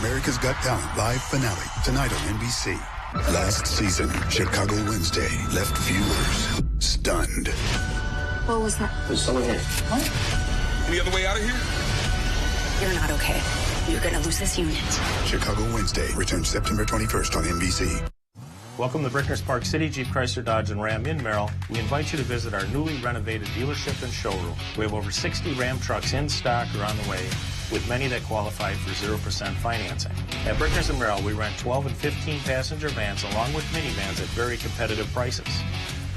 America's Got Talent live finale tonight on NBC. Last season, Chicago Wednesday left viewers stunned. What was that? There's someone here. What? Any other way out of here? You're not okay. You're gonna lose this unit. Chicago Wednesday returns September 21st on NBC. Welcome to Brickner's Park City Jeep Chrysler Dodge and Ram in Merrill. We invite you to visit our newly renovated dealership and showroom. We have over 60 Ram trucks in stock or on the way, with many that qualify for 0% financing. At Brickner's and Merrill, we rent 12 and 15 passenger vans along with minivans at very competitive prices.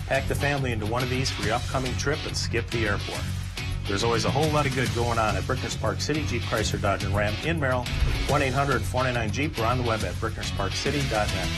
Pack the family into one of these for your upcoming trip and skip the airport. There's always a whole lot of good going on at Brickner's Park City Jeep Chrysler Dodge and Ram in Merrill. 1-800-499-JEEP or on the web at bricknersparkcity.net.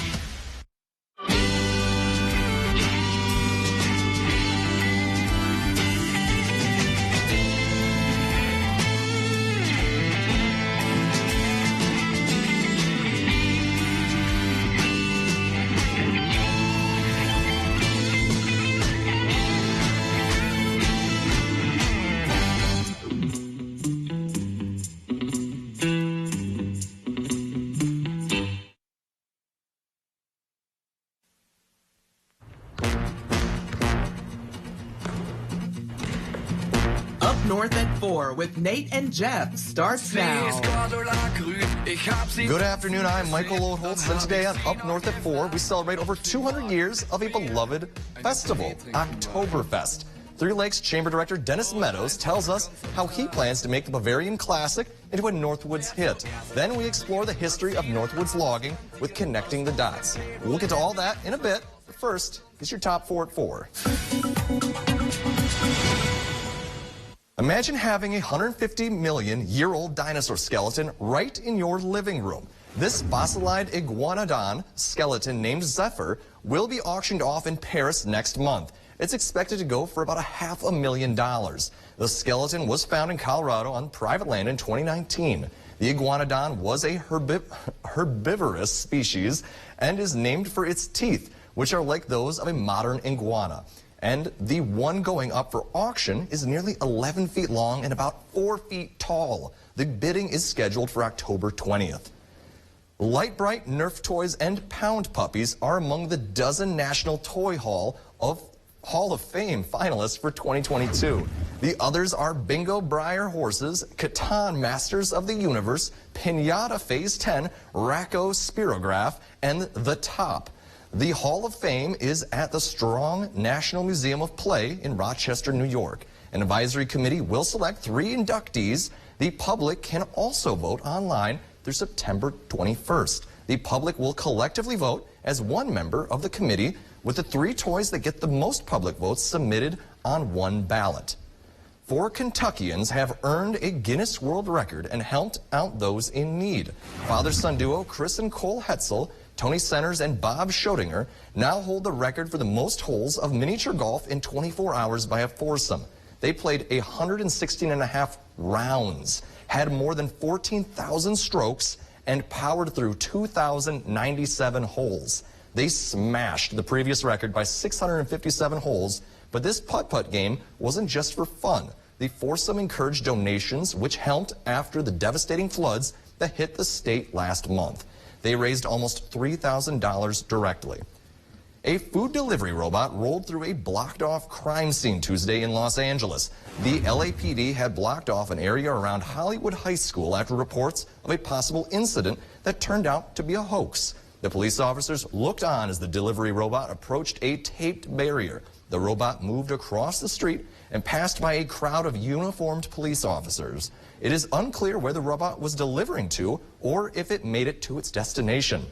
North at 4 with Nate and Jeff starts now. Good afternoon, I'm Michael Oatholtz, and today on Up North at 4, we celebrate over 200 years of a beloved festival, Oktoberfest. Three Lakes Chamber Director Dennis Meadows tells us how he plans to make the Bavarian classic into a Northwoods hit. Then we explore the history of Northwoods logging with Connecting the Dots. We'll get to all that in a bit, but first, here's your top 4 at 4. Imagine having a 150-million-year-old dinosaur skeleton right in your living room. This fossilized Iguanodon skeleton named Zephyr will be auctioned off in Paris next month. It's expected to go for about $500,000. The skeleton was found in Colorado on private land in 2019. The Iguanodon was a herbivorous species and is named for its teeth, which are like those of a modern iguana. And the one going up for auction is nearly 11 feet long and about 4 feet tall. The bidding is scheduled for October 20th. Light Bright, Nerf toys, and Pound puppies are among the dozen National Toy Hall of Fame finalists for 2022. The others are Bingo Briar horses, Catan Masters of the Universe, Pinata Phase 10, Racco Spirograph, and The Top. The Hall of Fame is at the Strong National Museum of Play in Rochester, New York. An advisory committee will select 3 inductees. The public can also vote online through September 21st. The public will collectively vote as one member of the committee, with the 3 toys that get the most public votes submitted on one ballot. 4 Kentuckians have earned a Guinness World Record and helped out those in need. Father-son duo Chris and Cole Hetzel, Tony Centers, and Bob Schodinger now hold the record for the most holes of miniature golf in 24 hours by a foursome. They played 116.5 rounds, had more than 14,000 strokes, and powered through 2,097 holes. They smashed the previous record by 657 holes, but this putt-putt game wasn't just for fun. The foursome encouraged donations, which helped after the devastating floods that hit the state last month. They raised almost $3,000 directly. A food delivery robot rolled through a blocked-off crime scene Tuesday in Los Angeles. The LAPD had blocked off an area around Hollywood High School after reports of a possible incident that turned out to be a hoax. The police officers looked on as the delivery robot approached a taped barrier. The robot moved across the street and passed by a crowd of uniformed police officers. It is unclear where the robot was delivering to or if it made it to its destination.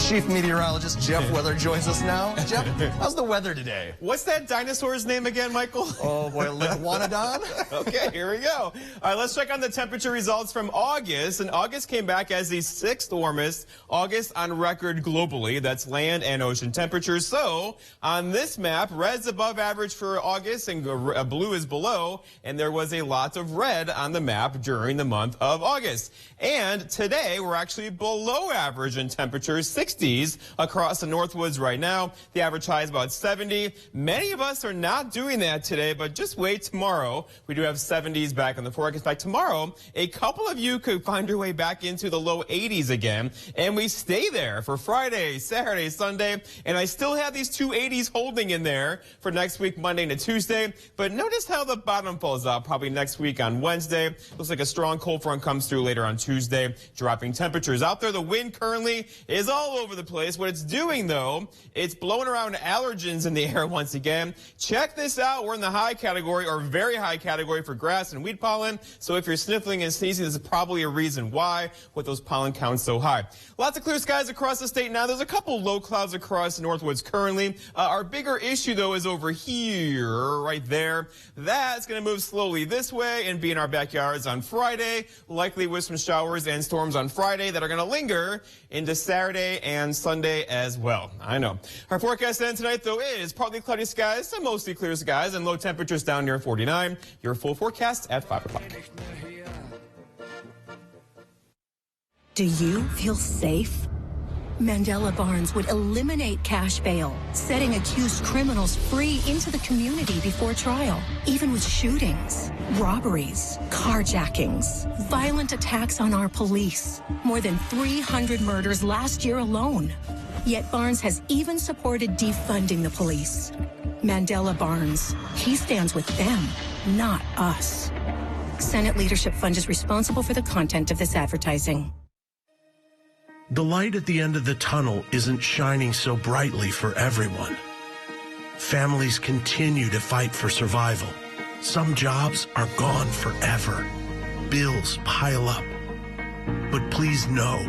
Chief Meteorologist Jeff Weather joins us now. Jeff, how's the weather today? What's that dinosaur's name again, Michael? Oh boy, Iguanodon. Okay, here we go. All right, let's check on the temperature results from August. And August came back as the 6th warmest August on record globally. That's land and ocean temperatures. So on this map, red's above average for August and blue is below. And there was a lot of red on the map during the month of August. And today we're actually below average in temperatures, 60 60s across the Northwoods right now. The average high is about 70. Many of us are not doing that today, but just wait tomorrow. We do have 70s back in the forecast. In fact, tomorrow, a couple of you could find your way back into the low 80s again, and we stay there for Friday, Saturday, Sunday, and I still have these two 80s holding in there for next week, Monday to Tuesday. But notice how the bottom falls out probably next week on Wednesday. Looks like a strong cold front comes through later on Tuesday, dropping temperatures. Out there, the wind currently is all over the place. What it's doing, though, it's blowing around allergens in the air once again. Check this out. We're in the high category or very high category for grass and weed pollen. So if you're sniffling and sneezing, this is probably a reason why with those pollen counts so high. Lots of clear skies across the state now. There's a couple low clouds across the Northwoods currently. Our bigger issue, though, is over here, right there. That's going to move slowly this way and be in our backyards on Friday, likely with some showers and storms on Friday that are going to linger into Saturday and Sunday as well. I know. Our forecast then tonight, though, is partly cloudy skies, some mostly clear skies, and low temperatures down near 49. Your full forecast at 5 o'clock. Do you feel safe? Mandela Barnes would eliminate cash bail, setting accused criminals free into the community before trial, even with shootings, robberies, carjackings, violent attacks on our police. More than 300 murders last year alone. Yet Barnes has even supported defunding the police. Mandela Barnes, he stands with them, not us. Senate Leadership Fund is responsible for the content of this advertising. The light at the end of the tunnel isn't shining so brightly for everyone. Families continue to fight for survival. Some jobs are gone forever. Bills pile up. But please know,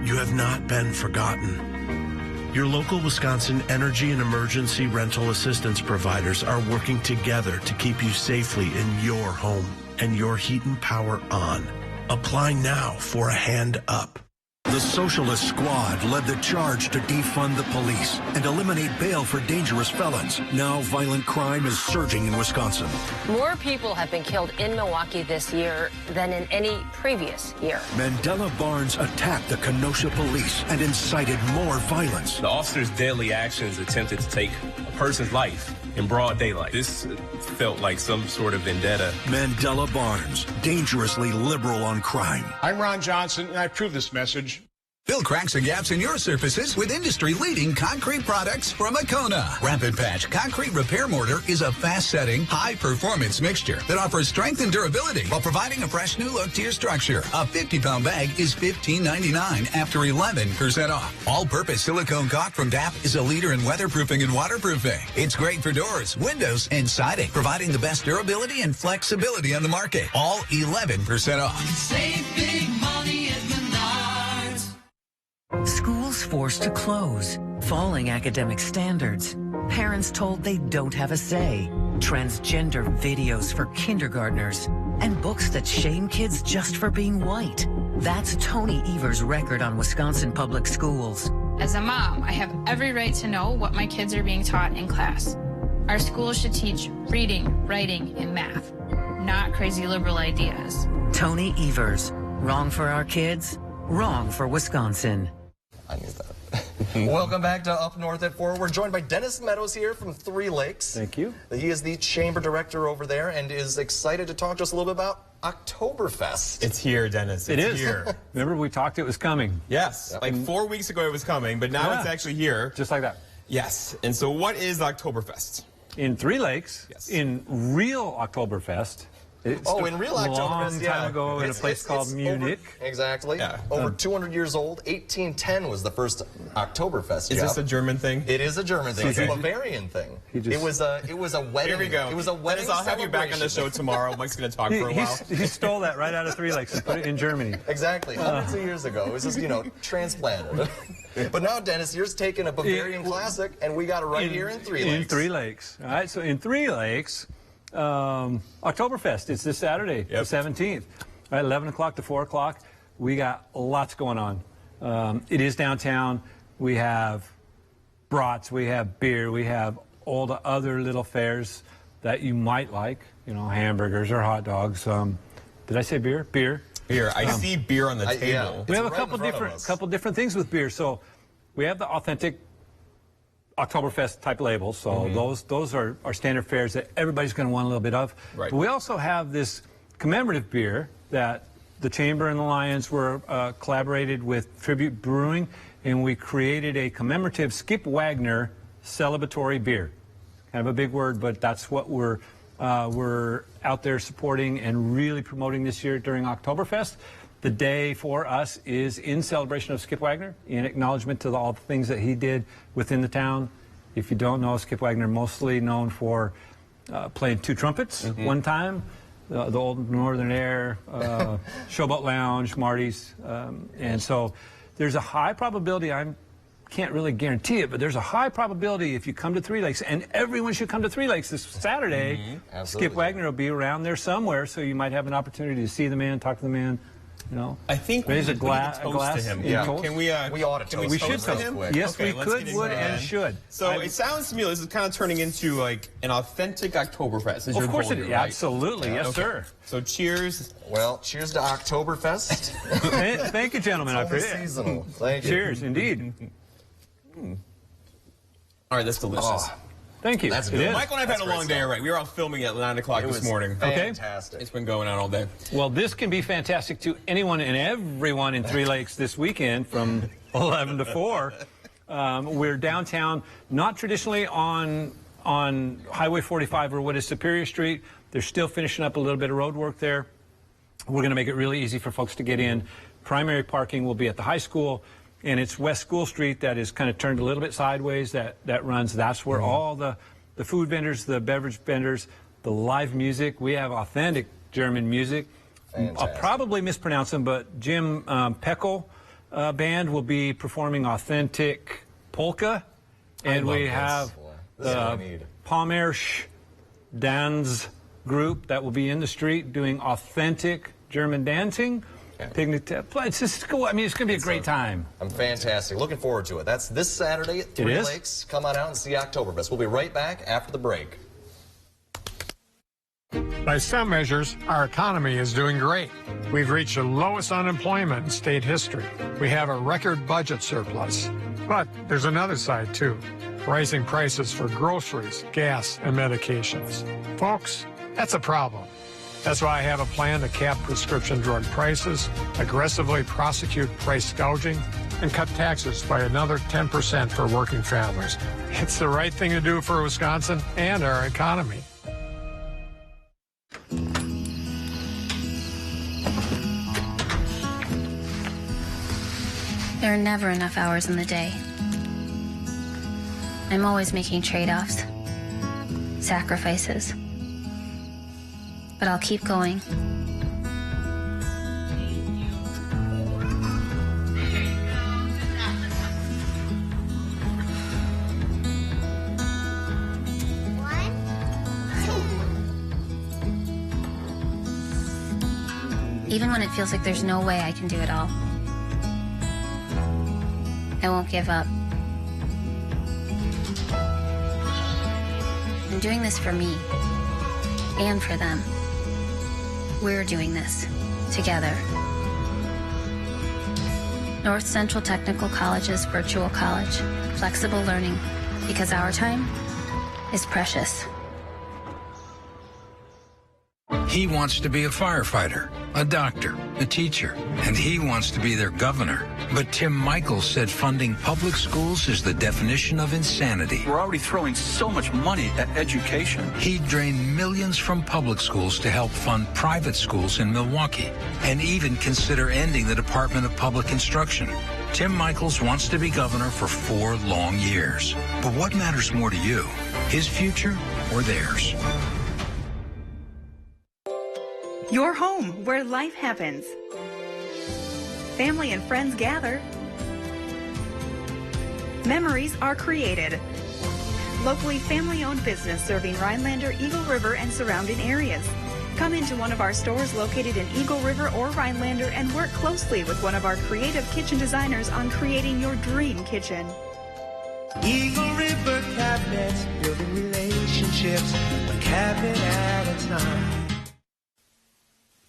you have not been forgotten. Your local Wisconsin energy and emergency rental assistance providers are working together to keep you safely in your home and your heat and power on. Apply now for a hand up. The Socialist Squad led the charge to defund the police and eliminate bail for dangerous felons. Now violent crime is surging in Wisconsin. More people have been killed in Milwaukee this year than in any previous year. Mandela Barnes attacked the Kenosha police and incited more violence. The officer's deadly actions attempted to take a person's life in broad daylight. This felt like some sort of vendetta. Mandela Barnes, dangerously liberal on crime. I'm Ron Johnson, and I approve this message. Fill cracks and gaps in your surfaces with industry-leading concrete products from Akona. Rapid Patch Concrete Repair Mortar is a fast-setting, high-performance mixture that offers strength and durability while providing a fresh new look to your structure. A 50-pound bag is $15.99 after 11% off. All-purpose silicone caulk from DAP is a leader in weatherproofing and waterproofing. It's great for doors, windows, and siding, providing the best durability and flexibility on the market. All 11% off. Save big money at Menards. Schools forced to close, falling academic standards, parents told they don't have a say, transgender videos for kindergartners, and books that shame kids just for being white. That's Tony Evers' record on Wisconsin public schools. As a mom, I have every right to know what my kids are being taught in class. Our schools should teach reading, writing, and math, not crazy liberal ideas. Tony Evers, wrong for our kids, wrong for Wisconsin. I knew that. Welcome back to Up North at 4. We're joined by Dennis Meadows here from Three Lakes. Thank you. He is the chamber director over there and is excited to talk to us a little bit about Oktoberfest. It's here, Dennis. It's here. Remember, we talked it was coming. Yes. Yep. Like 4 weeks ago it was coming, but now it's actually here. Just like that. Yes. And so what is Oktoberfest? In Three Lakes, in real Oktoberfest. In real Oktoberfest, long time ago in a place called Munich. Exactly. Yeah. Over 200 years old. 1810 was the first Oktoberfest. Is this a German thing? It is a German thing. It's a Bavarian thing. It was a wedding. Here we go. It was a wedding. I'll have you back on the show tomorrow. Mike's going to talk for a while. He stole that right out of Three Lakes and put it in Germany. Exactly. Hundreds of years ago. It was just, transplanted. But now, Dennis, you're taking a Bavarian classic, and we got it right here in Three Lakes. In Three Lakes. All right. So in Three Lakes, Oktoberfest. It's this Saturday, the 17th. All right, 11 o'clock to 4 o'clock. We got lots going on. It is downtown. We have brats, we have beer, we have all the other little fares that you might like, hamburgers or hot dogs. Did I say beer? Beer. Beer. I see beer on the table. We have a couple different things with beer. So we have the authentic Oktoberfest type labels, so those are standard fares that everybody's going to want a little bit of. Right. But we also have this commemorative beer that the Chamber and the Lions were collaborated with Tribute Brewing, and we created a commemorative Skip Wagner celebratory beer. Kind of a big word, but that's what we're out there supporting and really promoting this year during Oktoberfest. The day for us is in celebration of Skip Wagner, in acknowledgement to all the things that he did within the town. If you don't know, Skip Wagner, mostly known for playing two trumpets one time, the old Northern Air, Showboat Lounge, Marty's. And so there's a high probability, I can't really guarantee it, but there's a high probability if you come to Three Lakes, and everyone should come to Three Lakes this Saturday, Skip Wagner will be around there somewhere, so you might have an opportunity to see the man, talk to the man. You know, I think raise a we glass to him. Yeah. Can we? We ought to toast. We should to him. Yes, okay, we could, would, and should. So it sounds to me this is kind of turning into like an authentic Oktoberfest. Of course it is. Right? Absolutely, yes, sir. So cheers. Well, cheers to Oktoberfest. Thank you, gentlemen. I appreciate it. Seasonal. Thank you. Cheers, indeed. All right, that's delicious. Oh. Thank you. That's good. Michael and I've had a long day already. We were out filming at 9 o'clock this morning. Fantastic. It's been going on all day. Well, this can be fantastic to anyone and everyone in Three Lakes this weekend from 11 to 4. We're downtown, not traditionally on Highway 45 or what is Superior Street. They're still finishing up a little bit of road work there. We're going to make it really easy for folks to get in. Primary parking will be at the high school. And it's West School Street that is kind of turned a little bit sideways that runs. That's where all the food vendors, the beverage vendors, the live music. We have authentic German music. Fantastic. I'll probably mispronounce them, but Jim Peckel band will be performing authentic polka. And we have the Pommersch Dance group that will be in the street doing authentic German dancing. Picnic. It's just cool. I mean, it's going to be a great time. I'm fantastic. Looking forward to it. That's this Saturday at Three Lakes. Come on out and see Oktoberfest. We'll be right back after the break. By some measures, our economy is doing great. We've reached the lowest unemployment in state history. We have a record budget surplus. But there's another side, too. Rising prices for groceries, gas, and medications. Folks, that's a problem. That's why I have a plan to cap prescription drug prices, aggressively prosecute price gouging, and cut taxes by another 10% for working families. It's the right thing to do for Wisconsin and our economy. There are never enough hours in the day. I'm always making trade-offs, sacrifices. But I'll keep going. Even when it feels like there's no way I can do it all, I won't give up. I'm doing this for me and for them. We're doing this together. North Central Technical College's virtual college. Flexible learning, because our time is precious. He wants to be a firefighter, a doctor, a teacher, and he wants to be their governor. But Tim Michaels said funding public schools is the definition of insanity. We're already throwing so much money at education. He drained millions from public schools to help fund private schools in Milwaukee, and even consider ending the Department of Public Instruction. Tim Michaels wants to be governor for 4 long years. But what matters more to you, his future or theirs? Your home, where life happens. Family and friends gather. Memories are created. Locally family-owned business serving Rhinelander, Eagle River, and surrounding areas. Come into one of our stores located in Eagle River or Rhinelander and work closely with one of our creative kitchen designers on creating your dream kitchen. Eagle River Cabinets, building relationships, one cabinet at a time.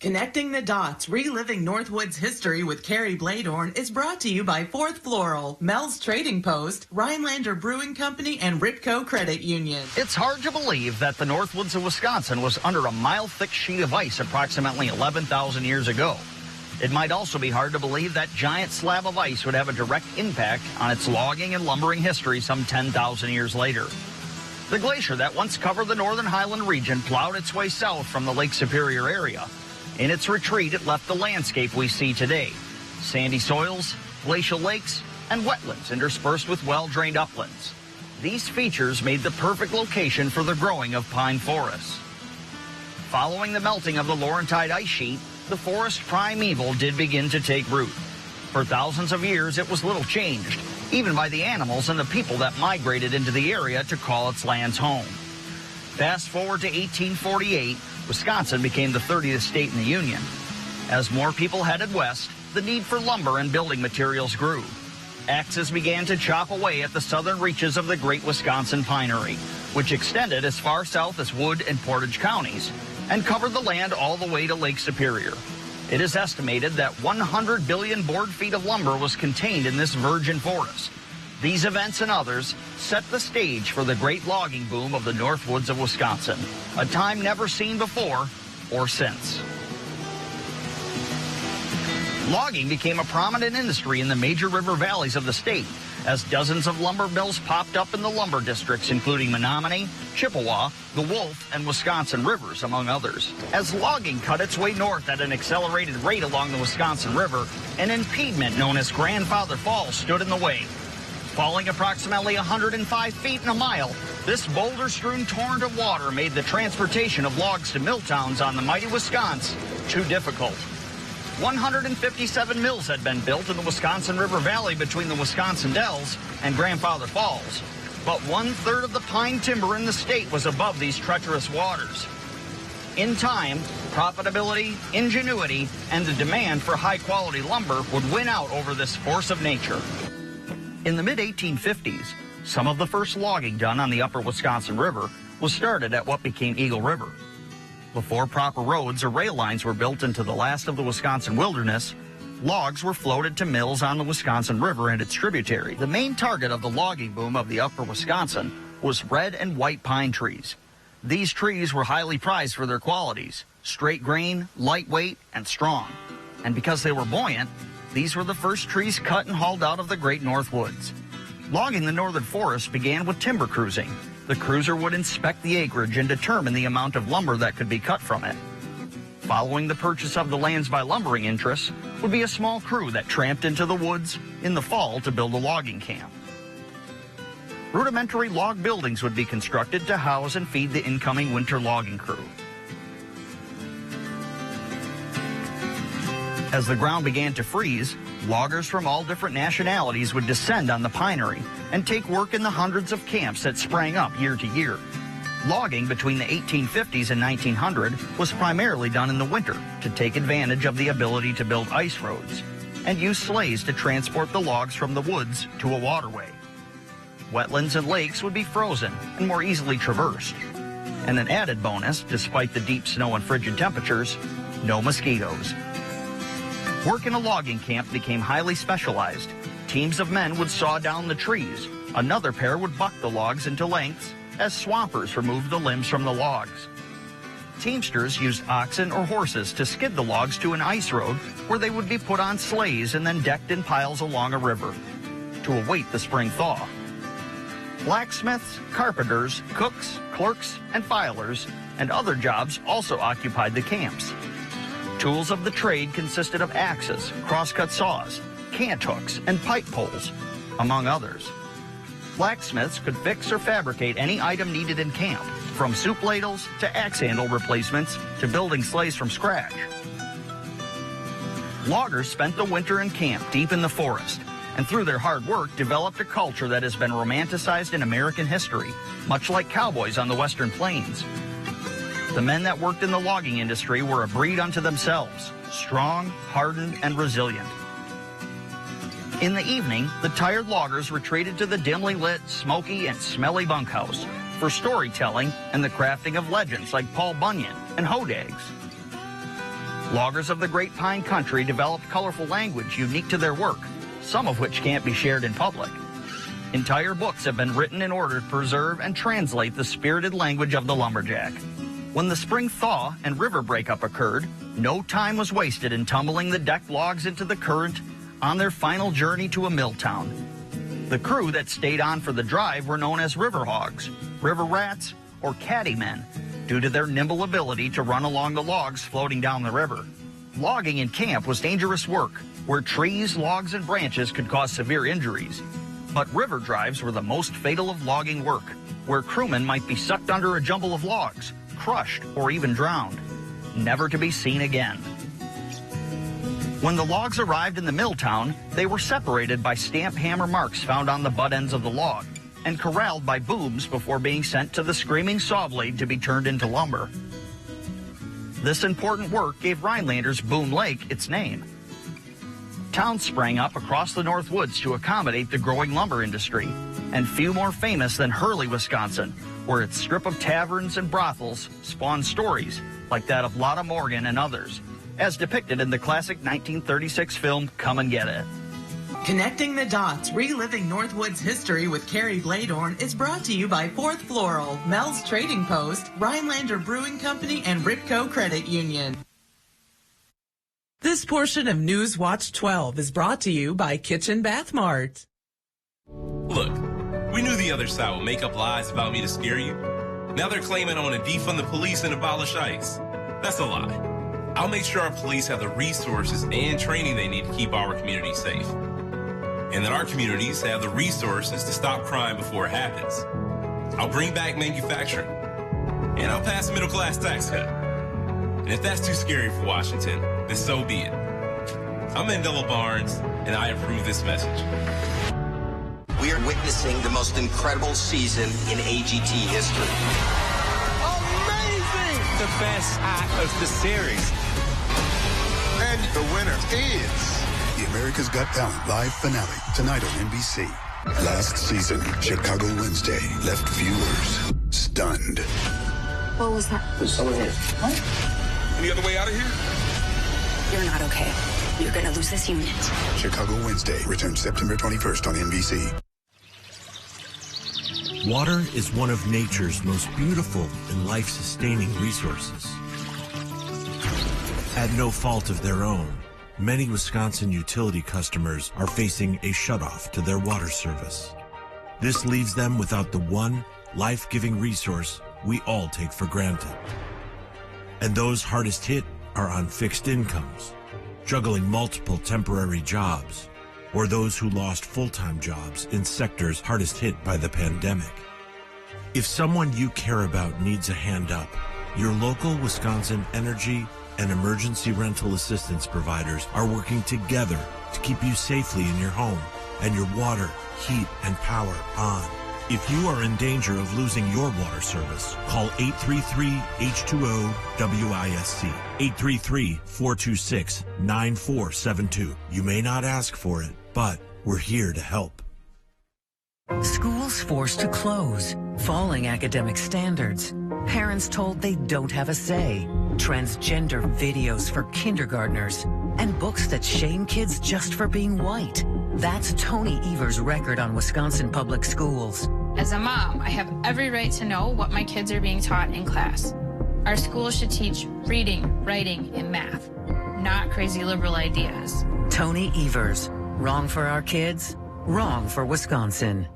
Connecting the Dots, Reliving Northwood's History with Carrie Bladorn is brought to you by Fourth Floral, Mel's Trading Post, Rhinelander Brewing Company, and Ritco Credit Union. It's hard to believe that the Northwoods of Wisconsin was under a mile-thick sheet of ice approximately 11,000 years ago. It might also be hard to believe that giant slab of ice would have a direct impact on its logging and lumbering history some 10,000 years later. The glacier that once covered the northern highland region plowed its way south from the Lake Superior area. In its retreat, it left the landscape we see today. Sandy soils, glacial lakes, and wetlands interspersed with well-drained uplands. These features made the perfect location for the growing of pine forests. Following the melting of the Laurentide ice sheet, the forest primeval did begin to take root. For thousands of years, it was little changed, even by the animals and the people that migrated into the area to call its lands home. Fast forward to 1848, Wisconsin became the 30th state in the Union. As more people headed west, the need for lumber and building materials grew. Axes began to chop away at the southern reaches of the Great Wisconsin Pinery, which extended as far south as Wood and Portage counties, and covered the land all the way to Lake Superior. It is estimated that 100 billion board feet of lumber was contained in this virgin forest. These events and others set the stage for the great logging boom of the Northwoods of Wisconsin, a time never seen before or since. Logging became a prominent industry in the major river valleys of the state, as dozens of lumber mills popped up in the lumber districts, including Menominee, Chippewa, the Wolf, and Wisconsin rivers, among others. As logging cut its way north at an accelerated rate along the Wisconsin River, an impediment known as Grandfather Falls stood in the way. Falling approximately 105 feet in a mile, this boulder-strewn torrent of water made the transportation of logs to mill towns on the mighty Wisconsin too difficult. 157 mills had been built in the Wisconsin River Valley between the Wisconsin Dells and Grandfather Falls, but 1/3 of the pine timber in the state was above these treacherous waters. In time, profitability, ingenuity, and the demand for high-quality lumber would win out over this force of nature. In the mid-1850s, some of the first logging done on the upper Wisconsin River was started at what became Eagle River. Before proper roads or rail lines were built into the last of the Wisconsin wilderness, logs were floated to mills on the Wisconsin River and its tributary. The main target of the logging boom of the upper Wisconsin was red and white pine trees. These trees were highly prized for their qualities: straight grain, lightweight, and strong. And because they were buoyant, these were the first trees cut and hauled out of the great Northwoods. Logging the northern forest began with timber cruising. The cruiser would inspect the acreage and determine the amount of lumber that could be cut from it. Following the purchase of the lands by lumbering interests would be a small crew that tramped into the woods in the fall to build a logging camp. Rudimentary log buildings would be constructed to house and feed the incoming winter logging crew. As the ground began to freeze, loggers from all different nationalities would descend on the pinery and take work in the hundreds of camps that sprang up year to year. Logging between the 1850s and 1900 was primarily done in the winter to take advantage of the ability to build ice roads and use sleighs to transport the logs from the woods to a waterway. Wetlands and lakes would be frozen and more easily traversed. And an added bonus, despite the deep snow and frigid temperatures, no mosquitoes. Work in a logging camp became highly specialized. Teams of men would saw down the trees. Another pair would buck the logs into lengths as swampers removed the limbs from the logs. Teamsters used oxen or horses to skid the logs to an ice road where they would be put on sleighs and then decked in piles along a river to await the spring thaw. Blacksmiths, carpenters, cooks, clerks, and filers, and other jobs also occupied the camps. Tools of the trade consisted of axes, crosscut saws, cant hooks, and pipe poles, among others. Blacksmiths could fix or fabricate any item needed in camp, from soup ladles to axe handle replacements to building sleighs from scratch. Loggers spent the winter in camp deep in the forest, and through their hard work developed a culture that has been romanticized in American history, much like cowboys on the Western Plains. The men that worked in the logging industry were a breed unto themselves, strong, hardened, and resilient. In the evening, the tired loggers retreated to the dimly lit, smoky, and smelly bunkhouse for storytelling and the crafting of legends like Paul Bunyan and Hodags. Loggers of the Great Pine Country developed colorful language unique to their work, some of which can't be shared in public. Entire books have been written in order to preserve and translate the spirited language of the lumberjack. When the spring thaw and river breakup occurred, no time was wasted in tumbling the decked logs into the current on their final journey to a mill town. The crew that stayed on for the drive were known as river hogs, river rats, or caddy men, due to their nimble ability to run along the logs floating down the river. Logging in camp was dangerous work, where trees, logs, and branches could cause severe injuries. But river drives were the most fatal of logging work, where crewmen might be sucked under a jumble of logs, crushed, or even drowned, never to be seen again. When the logs arrived in the mill town, they were separated by stamp hammer marks found on the butt ends of the log and corralled by booms before being sent to the screaming saw blade to be turned into lumber. This important work gave Rhinelanders Boom Lake its name. Towns sprang up across the North Woods to accommodate the growing lumber industry, and few more famous than Hurley, Wisconsin, where its strip of taverns and brothels spawned stories like that of Lotta Morgan and others, as depicted in the classic 1936 film Come and Get It. Connecting the Dots, reliving Northwood's history with Carrie Bladorn is brought to you by Fourth Floral, Mel's Trading Post, Rhinelander Brewing Company, and Ripco Credit Union. This portion of News Watch 12 is brought to you by Kitchen Bath Mart. Look, we knew the other side would make up lies about me to scare you. Now they're claiming I want to defund the police and abolish ICE. That's a lie. I'll make sure our police have the resources and training they need to keep our community safe. And that our communities have the resources to stop crime before it happens. I'll bring back manufacturing. And I'll pass a middle-class tax cut. And if that's too scary for Washington, then so be it. I'm Mandela Barnes, and I approve this message. We are witnessing the most incredible season in AGT history. Amazing! The best act of the series. And the winner is the America's Got Talent live finale tonight on NBC. Last season, Chicago Wednesday left viewers stunned. What was that? There's someone here. What? Any other way out of here? You're not okay. You're gonna lose this unit. Chicago Wednesday returns September 21st on NBC. Water is one of nature's most beautiful and life-sustaining resources. At no fault of their own, many Wisconsin utility customers are facing a shutoff to their water service. This leaves them without the one life-giving resource we all take for granted. And those hardest hit are on fixed incomes, juggling multiple temporary jobs, or those who lost full-time jobs in sectors hardest hit by the pandemic. If someone you care about needs a hand up, your local Wisconsin energy and emergency rental assistance providers are working together to keep you safely in your home and your water, heat, and power on. If you are in danger of losing your water service, call 833-H2O-WISC, 833-426-9472. You may not ask for it, but we're here to help. Schools forced to close, falling academic standards, parents told they don't have a say, transgender videos for kindergartners, and books that shame kids just for being white. That's Tony Evers' record on Wisconsin public schools. As a mom, I have every right to know what my kids are being taught in class. Our schools should teach reading, writing, and math, not crazy liberal ideas. Tony Evers, wrong for our kids, wrong for Wisconsin.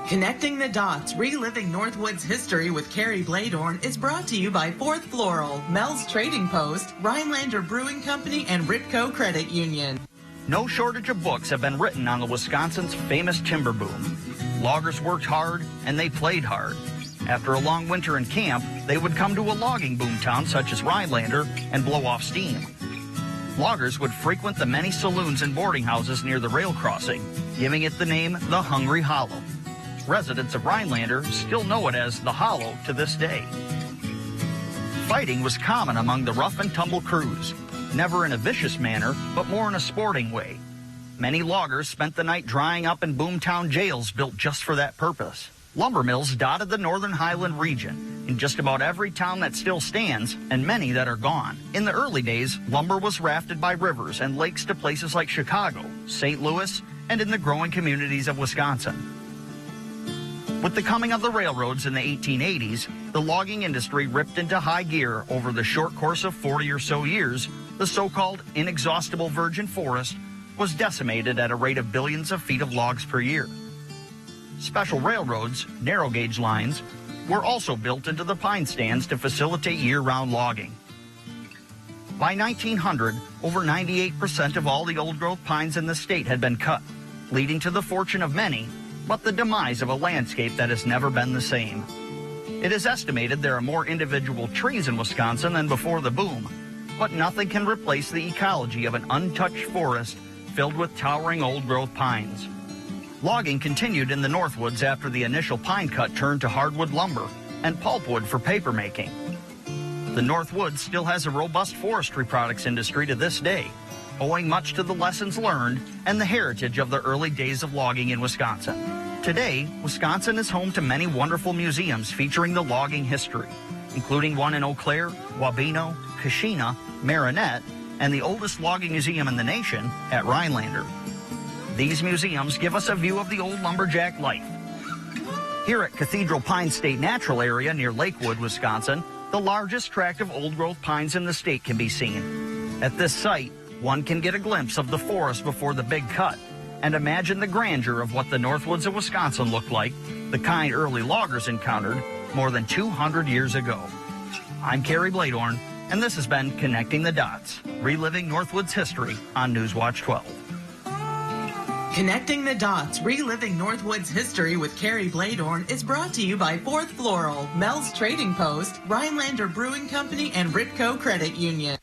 Connecting the Dots, reliving Northwood's history with Carrie Bladorn is brought to you by Fourth Floral, Mel's Trading Post, Rhinelander Brewing Company, and Ripco Credit Union. No shortage of books have been written on the Wisconsin's famous timber boom. Loggers worked hard and they played hard. After a long winter in camp, they would come to a logging boomtown such as Rhinelander and blow off steam. Loggers would frequent the many saloons and boarding houses near the rail crossing, giving it the name the Hungry Hollow. Residents of Rhinelander still know it as the Hollow to this day. Fighting was common among the rough and tumble crews, never in a vicious manner, but more in a sporting way. Many loggers spent the night drying up in boomtown jails built just for that purpose. Lumber mills dotted the northern Highland region, in just about every town that still stands and many that are gone. In the early days, lumber was rafted by rivers and lakes to places like Chicago, St. Louis, and in the growing communities of Wisconsin. With the coming of the railroads in the 1880s, the logging industry ripped into high gear over the short course of 40 or so years. The so-called inexhaustible virgin forest was decimated at a rate of billions of feet of logs per year. Special railroads, narrow gauge lines, were also built into the pine stands to facilitate year-round logging. By 1900, over 98% of all the old-growth pines in the state had been cut, leading to the fortune of many, but the demise of a landscape that has never been the same. It is estimated there are more individual trees in Wisconsin than before the boom, but nothing can replace the ecology of an untouched forest filled with towering old-growth pines. Logging continued in the Northwoods after the initial pine cut turned to hardwood lumber and pulpwood for paper making. The Northwoods still has a robust forestry products industry to this day, owing much to the lessons learned and the heritage of the early days of logging in Wisconsin. Today, Wisconsin is home to many wonderful museums featuring the logging history, including one in Eau Claire, Wabeno, Kashina, Marinette, and the oldest logging museum in the nation at Rhinelander. These museums give us a view of the old lumberjack life. Here at Cathedral Pine State Natural Area near Lakewood, Wisconsin, the largest tract of old-growth pines in the state can be seen. At this site, one can get a glimpse of the forest before the big cut and imagine the grandeur of what the Northwoods of Wisconsin looked like, the kind early loggers encountered more than 200 years ago. I'm Kerry Bladorn, and this has been Connecting the Dots, reliving Northwoods history on Newswatch 12. Connecting the Dots, reliving Northwoods history with Kerry Bladorn is brought to you by Fourth Floral, Mel's Trading Post, Rhinelander Brewing Company, and Ritco Credit Union.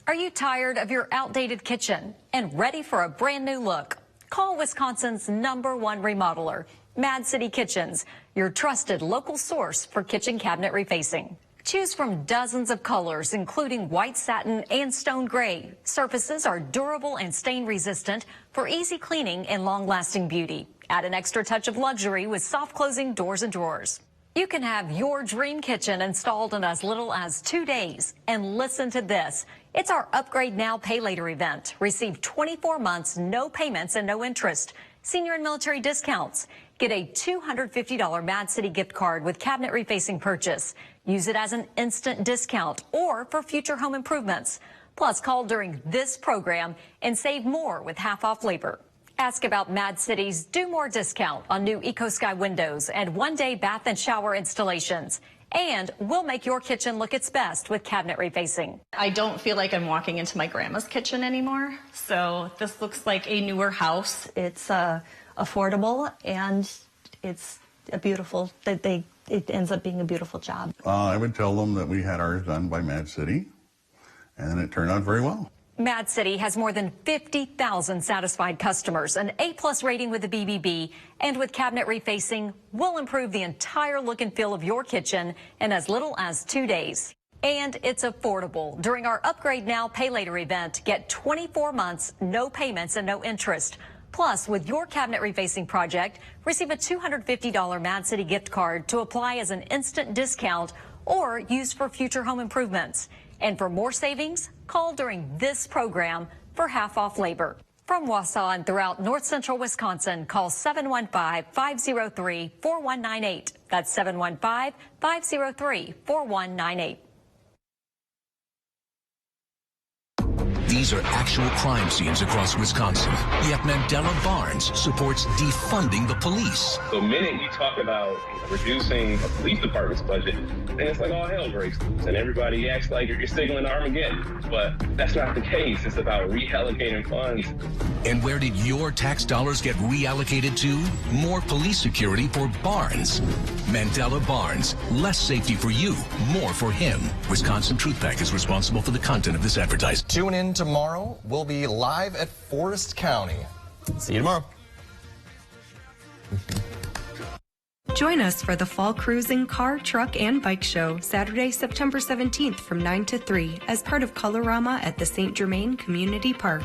Are you tired of your outdated kitchen and ready for a brand new look? Call Wisconsin's #1 remodeler, Mad City Kitchens, your trusted local source for kitchen cabinet refacing. Choose from dozens of colors, including white satin and stone gray. Surfaces are durable and stain resistant for easy cleaning and long-lasting beauty. Add an extra touch of luxury with soft closing doors and drawers. You can have your dream kitchen installed in as little as 2 days. And listen to this. It's our Upgrade Now, Pay Later event. Receive 24 months, no payments and no interest. Senior and military discounts. Get a $250 Mad City gift card with cabinet refacing purchase. Use it as an instant discount or for future home improvements. Plus, call during this program and save more with half-off labor. Ask about Mad City's Do More discount on new EcoSky windows and one-day bath and shower installations. And we'll make your kitchen look its best with cabinet refacing. I don't feel like I'm walking into my grandma's kitchen anymore. So this looks like a newer house. It's affordable and it's a beautiful, it ends up being a beautiful job. I would tell them that we had ours done by Mad City, and it turned out very well. Mad City has more than 50,000 satisfied customers, an A+ rating with the BBB, and with cabinet refacing, we'll improve the entire look and feel of your kitchen in as little as 2 days. And it's affordable. During our Upgrade Now, Pay Later event, get 24 months, no payments and no interest. Plus, with your cabinet refacing project, receive a $250 Mad City gift card to apply as an instant discount or use for future home improvements. And for more savings, call during this program for half-off labor. From Wausau and throughout north central Wisconsin, call 715-503-4198. That's 715-503-4198. These are actual crime scenes across Wisconsin. Yet Mandela Barnes supports defunding the police. The minute you talk about reducing a police department's budget, then it's like all hell breaks loose, and everybody acts like you're signaling Armageddon. But that's not the case. It's about reallocating funds. And where did your tax dollars get reallocated to? More police security for Barnes. Mandela Barnes. Less safety for you, more for him. Wisconsin Truth Pack is responsible for the content of this advertisement. Tune in tomorrow. We'll be live at Forest County. See you tomorrow. Join us for the Fall Cruising Car, Truck, and Bike Show, Saturday, September 17th from 9 to 3 as part of Colorama at the St. Germain Community Park.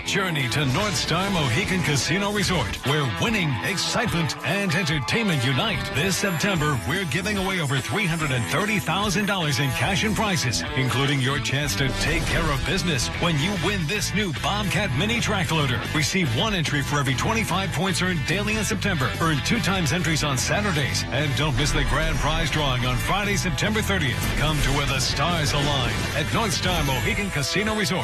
Journey to North Star Mohican Casino Resort, where winning, excitement, and entertainment unite. This September, we're giving away over $330,000 in cash and prizes, including your chance to take care of business when you win this new Bobcat Mini Track Loader. Receive 1 entry for every 25 points earned daily in September. Earn 2 times entries on Saturdays. And don't miss the grand prize drawing on Friday, September 30th. Come to where the stars align at North Star Mohican Casino Resort.